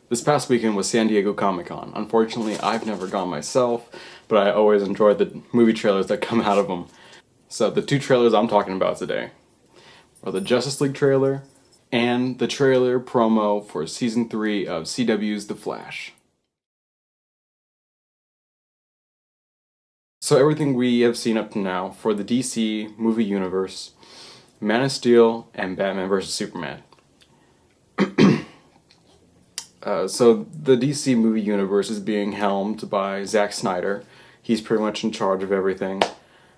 This past weekend was San Diego Comic-Con. Unfortunately, I've never gone myself, but I always enjoy the movie trailers that come out of them. So the two trailers I'm talking about today are the Justice League trailer and the trailer promo for Season 3 of CW's The Flash. So everything we have seen up to now for the DC movie universe, Man of Steel and Batman vs. Superman. So the DC movie universe is being helmed by Zack Snyder. He's pretty much in charge of everything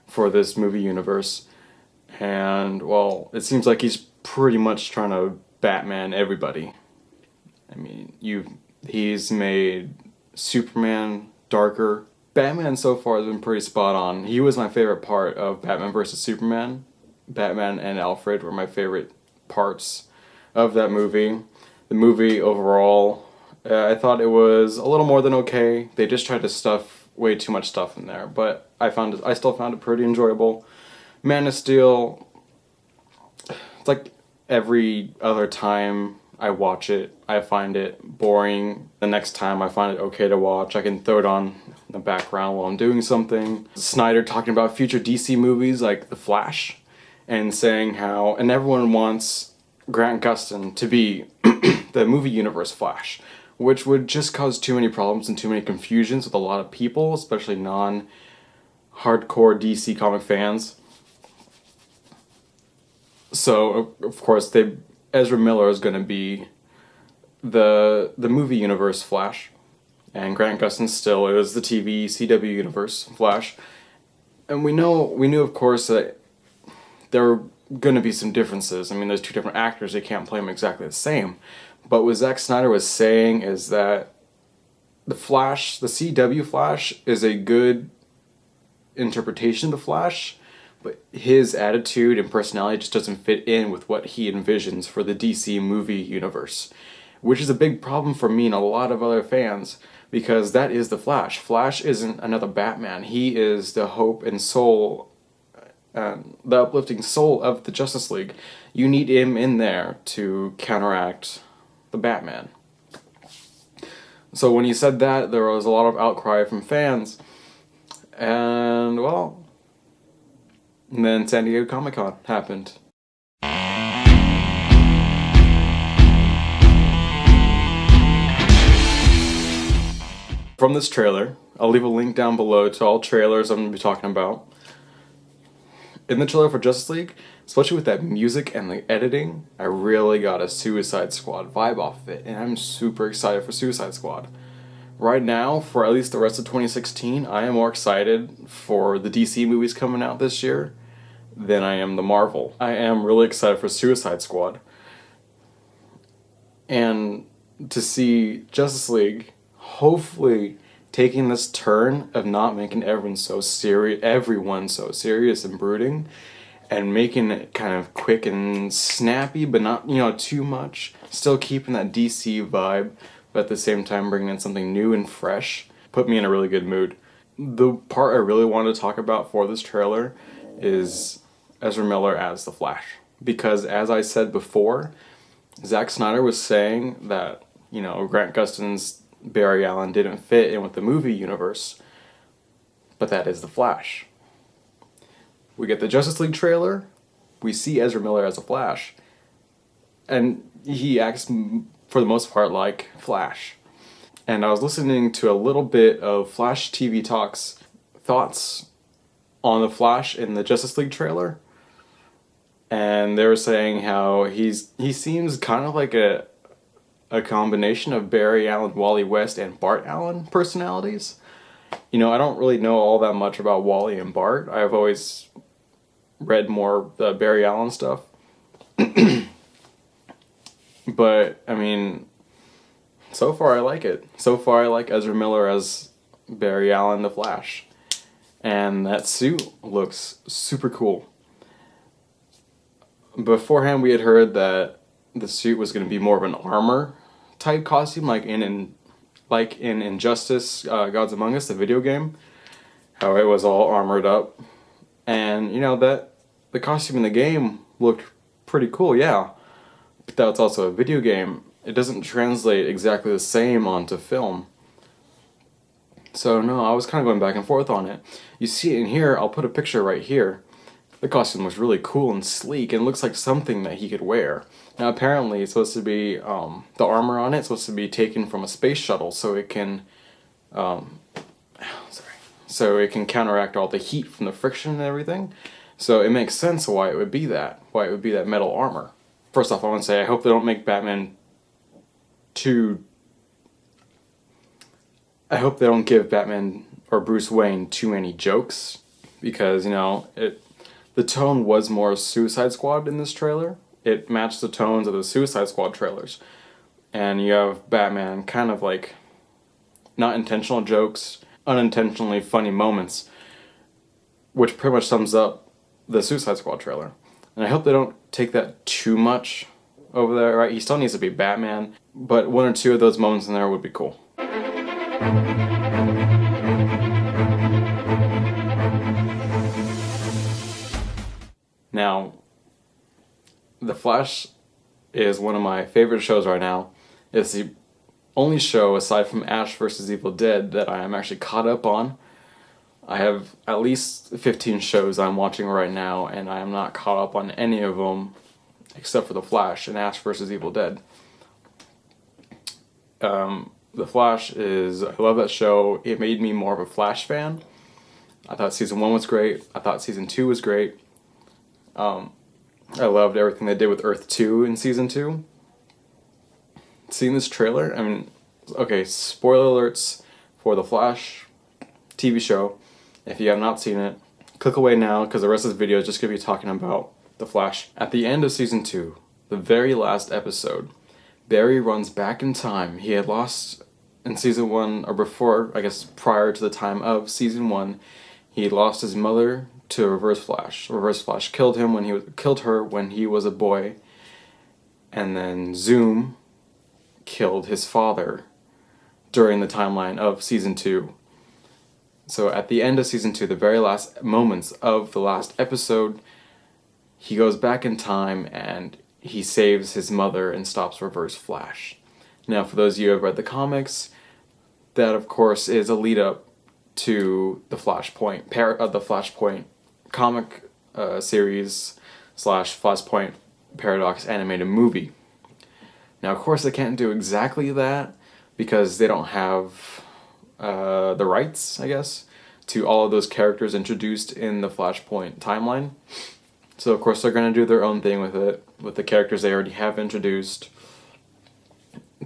for this movie universe. And, well, it seems like he's pretty much trying to Batman everybody. I mean, he's made Superman darker. Batman so far has been pretty spot on. He was my favorite part of Batman vs. Superman. Batman and Alfred were my favorite parts of that movie. The movie overall, I thought it was a little more than okay. They just tried to stuff way too much stuff in there, but I still found it pretty enjoyable. Man of Steel, it's like every other time I watch it, I find it boring. The next time I find it okay to watch. I can throw it on in the background while I'm doing something. Snyder talking about future DC movies like The Flash, and saying how, and everyone wants Grant Gustin to be the movie universe Flash, which would just cause too many problems and too many confusions with a lot of people, especially non-hardcore DC comic fans. So, of course, Ezra Miller is going to be the movie universe Flash, and Grant Gustin still is the TV CW universe Flash. And we knew, of course, that there are going to be some differences. I mean, there's two different actors, they can't play them exactly the same. But what Zack Snyder was saying is that the Flash, the CW Flash, is a good interpretation of the Flash, but his attitude and personality just doesn't fit in with what he envisions for the DC movie universe, which is a big problem for me and a lot of other fans, because that is the Flash. Flash isn't another Batman. He is the hope and soul, the uplifting soul of the Justice League. You need him in there to counteract the Batman. So when he said that, there was a lot of outcry from fans, and well, and then San Diego Comic-Con happened. From this trailer, I'll leave a link down below to all trailers I'm going to be talking about. In the trailer for Justice League, especially with that music and the editing, I really got a Suicide Squad vibe off of it, and I'm super excited for Suicide Squad. Right now, for at least the rest of 2016, I am more excited for the DC movies coming out this year than I am the Marvel. I am really excited for Suicide Squad. And to see Justice League hopefully taking this turn of not making everyone so serious and brooding, and making it kind of quick and snappy, but not, too much. Still keeping that DC vibe, but at the same time bringing in something new and fresh, put me in a really good mood. The part I really wanted to talk about for this trailer is Ezra Miller as the Flash. Because as I said before, Zack Snyder was saying that, Grant Gustin's Barry Allen didn't fit in with the movie universe, but that is the Flash. We get the Justice League trailer, we see Ezra Miller as a Flash, and he acts for the most part like Flash. And I was listening to a little bit of Flash TV Talk's thoughts on the Flash in the Justice League trailer, and they were saying how he seems kind of like a combination of Barry Allen, Wally West, and Bart Allen personalities. I don't really know all that much about Wally and Bart. I've always read more the Barry Allen stuff. But, I mean, so far I like it. So far I like Ezra Miller as Barry Allen the Flash. And that suit looks super cool. Beforehand we had heard that the suit was going to be more of an armor type costume, like in Injustice, Gods Among Us, the video game, how it was all armored up, and that the costume in the game looked pretty cool, yeah, but that's also a video game, it doesn't translate exactly the same onto film. So no, I was kind of going back and forth on it. You see it in here, I'll put a picture right here. The costume looks really cool and sleek and looks like something that he could wear. Now apparently it's supposed to be, the armor on it is supposed to be taken from a space shuttle so it can, so it can counteract all the heat from the friction and everything. So it makes sense why it would be that metal armor. First off, I want to say I hope they don't make Batman too... I hope they don't give Batman or Bruce Wayne too many jokes, because, you know, the tone was more Suicide Squad in this trailer. It matched the tones of the Suicide Squad trailers. And you have Batman kind of like not intentional jokes, unintentionally funny moments, which pretty much sums up the Suicide Squad trailer. And I hope they don't take that too much over there, right? He still needs to be Batman, but one or two of those moments in there would be cool. Now, The Flash is one of my favorite shows right now. It's the only show, aside from Ash vs. Evil Dead, that I am actually caught up on. I have at least 15 shows I'm watching right now, and I am not caught up on any of them except for The Flash and Ash vs. Evil Dead. The Flash is... I love that show. It made me more of a Flash fan. I thought Season 1 was great. I thought Season 2 was great. I loved everything they did with Earth 2 in Season 2. Seeing this trailer, I mean, okay, spoiler alerts for The Flash TV show. If you have not seen it, click away now, because the rest of this video is just going to be talking about The Flash. At the end of Season 2, the very last episode, Barry runs back in time. He had lost in Season 1, or before, I guess prior to the time of Season 1, he had lost his mother to Reverse Flash. Reverse Flash killed her when he was a boy, and then Zoom killed his father during the timeline of Season 2. So at the end of Season 2, the very last moments of the last episode, he goes back in time and he saves his mother and stops Reverse Flash. Now, for those of you who have read the comics, that of course is a lead up to the Flashpoint, the Flashpoint comic series / Flashpoint Paradox animated movie. Now, of course, they can't do exactly that because they don't have the rights, I guess, to all of those characters introduced in the Flashpoint timeline. So, of course, they're going to do their own thing with it, with the characters they already have introduced.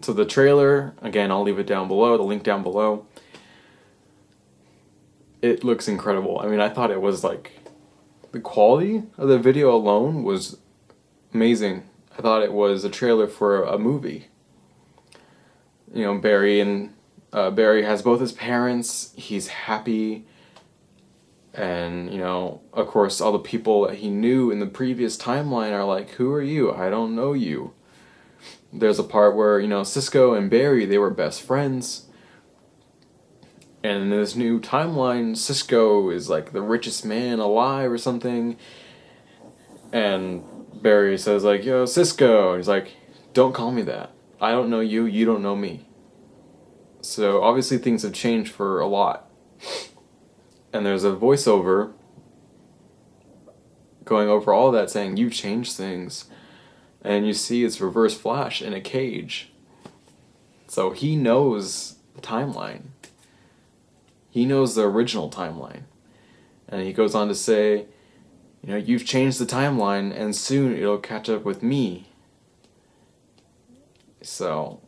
So the trailer, again, I'll leave it down below, the link down below. It looks incredible. I mean, I thought it was like, the quality of the video alone was amazing. I thought it was a trailer for a movie. You know, Barry has both his parents, he's happy, and, you know, of course, all the people that he knew in the previous timeline are like, who are you? I don't know you. There's a part where, you know, Cisco and Barry, they were best friends. And in this new timeline, Cisco is like the richest man alive or something. And Barry says like, yo, Cisco. And he's like, don't call me that. I don't know you, you don't know me. So obviously things have changed for a lot. And there's a voiceover going over all that saying, you've changed things. And you see it's Reverse Flash in a cage. So he knows the timeline. He knows the original timeline. And he goes on to say, you know, you've changed the timeline and soon it'll catch up with me. So,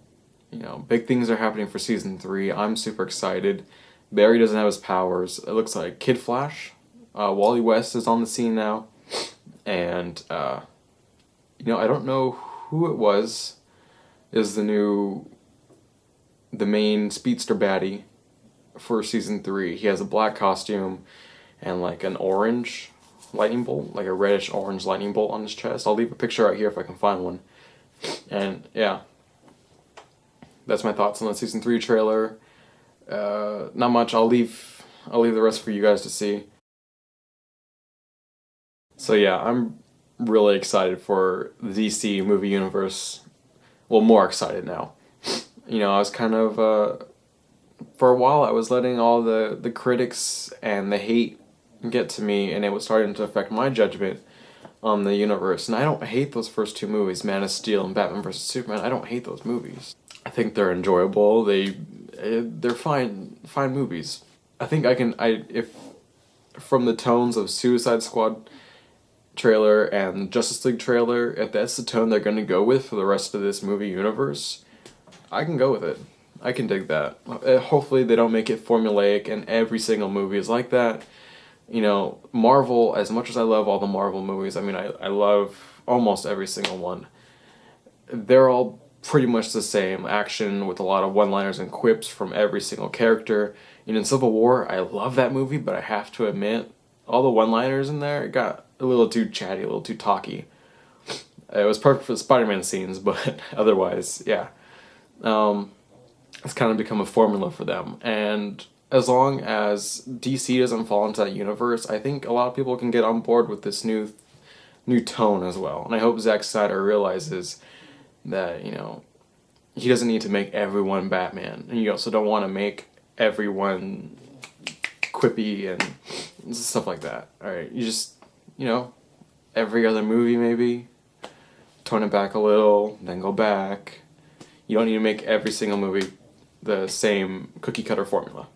you know, big things are happening for Season 3. I'm super excited. Barry doesn't have his powers. It looks like Kid Flash. Wally West is on the scene now. And, you know, I don't know who it was. Is the main speedster baddie for Season 3. He has a black costume and like an orange lightning bolt, like a reddish orange lightning bolt on his chest. I'll leave a picture out here if I can find one. And yeah, that's my thoughts on the Season 3 trailer. Not much. I'll leave the rest for you guys to see. So yeah, I'm really excited for the DC movie universe well, more excited now. You know, I was kind of for a while I was letting all the critics and the hate get to me, and it was starting to affect my judgment on the universe. And I don't hate those first two movies, Man of Steel and Batman vs Superman. I don't hate those movies. I think they're enjoyable. They're fine movies. I think if from the tones of Suicide Squad trailer and Justice League trailer, if that's the tone they're going to go with for the rest of this movie universe, I can go with it. I can dig that. Hopefully they don't make it formulaic and every single movie is like that. You know, Marvel, as much as I love all the Marvel movies, I mean, I love almost every single one. They're all pretty much the same. Action with a lot of one-liners and quips from every single character. You know, in Civil War, I love that movie, but I have to admit, all the one-liners in there got a little too chatty, a little too talky. It was perfect for the Spider-Man scenes, but otherwise, yeah. It's kind of become a formula for them. And as long as DC doesn't fall into that universe, I think a lot of people can get on board with this new tone as well. And I hope Zack Snyder realizes that, you know, he doesn't need to make everyone Batman. And you also don't want to make everyone quippy and stuff like that. Alright, you just, you know, every other movie maybe, tone it back a little, then go back. You don't need to make every single movie the same cookie cutter formula.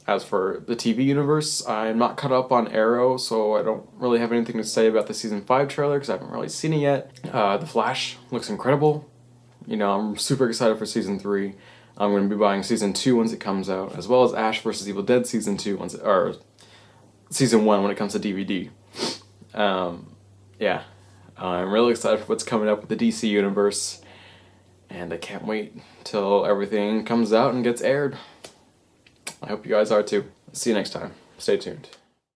As for the TV universe, I'm not caught up on Arrow, so I don't really have anything to say about the season 5 trailer because I haven't really seen it yet. The Flash looks incredible. You know, I'm super excited for season 3. I'm going to be buying season 2 once it comes out, as well as Ash vs. Evil Dead season 2 or season 1 when it comes to DVD. Yeah, I'm really excited for what's coming up with the DC universe, and I can't wait till everything comes out and gets aired. I hope you guys are too. See you next time. Stay tuned.